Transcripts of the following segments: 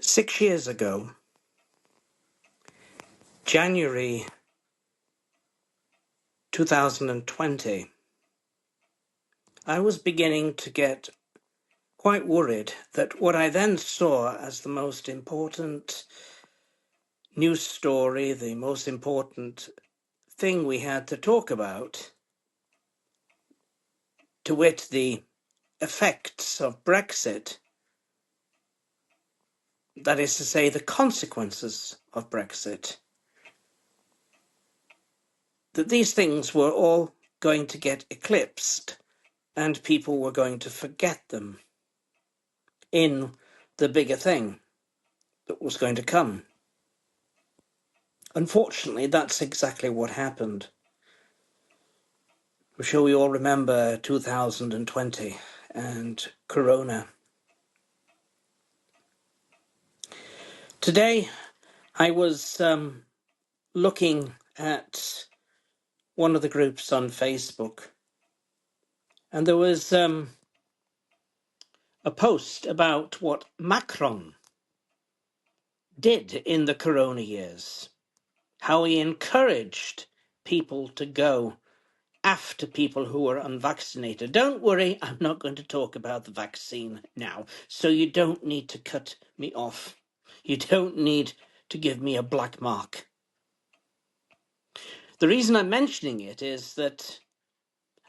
6 years ago, January 2020, I was beginning to get quite worried that what I then saw as the most important news story, the most important thing we had to talk about, to wit the effects of Brexit, that is to say, the consequences of Brexit, that these things were all going to get eclipsed and people were going to forget them in the bigger thing that was going to come. Unfortunately, that's exactly what happened. I'm sure we all remember 2020 and Corona. Today, I was looking at one of the groups on Facebook, and there was a post about what Macron did in the Corona years, how he encouraged people to go after people who are unvaccinated. Don't worry, I'm not going to talk about the vaccine now, so you don't need to cut me off. You don't need to give me a black mark. The reason I'm mentioning it is that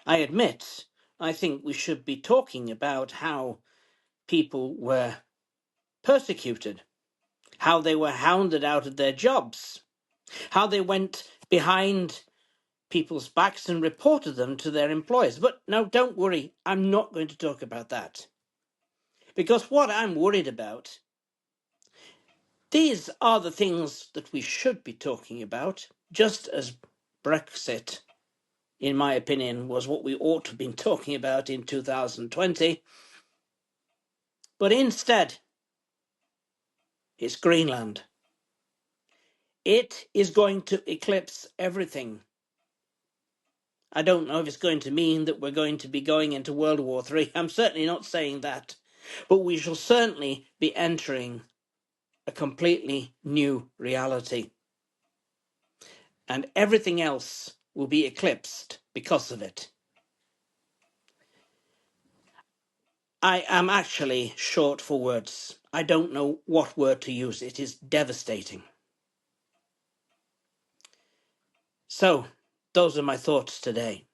I admit I think we should be talking about how people were persecuted, how they were hounded out of their jobs, how they went behind people's backs and reported them to their employers. But no, don't worry, I'm not going to talk about that. Because what I'm worried about, these are the things that we should be talking about, just as Brexit, in my opinion, was what we ought to have been talking about in 2020. But instead, it's Greenland. It is going to eclipse everything. I don't know if it's going to mean that we're going to be going into World War III. I'm certainly not saying that. But we shall certainly be entering a completely new reality. And everything else will be eclipsed because of it. I am actually short for words. I don't know what word to use. It is devastating. So, those are my thoughts today.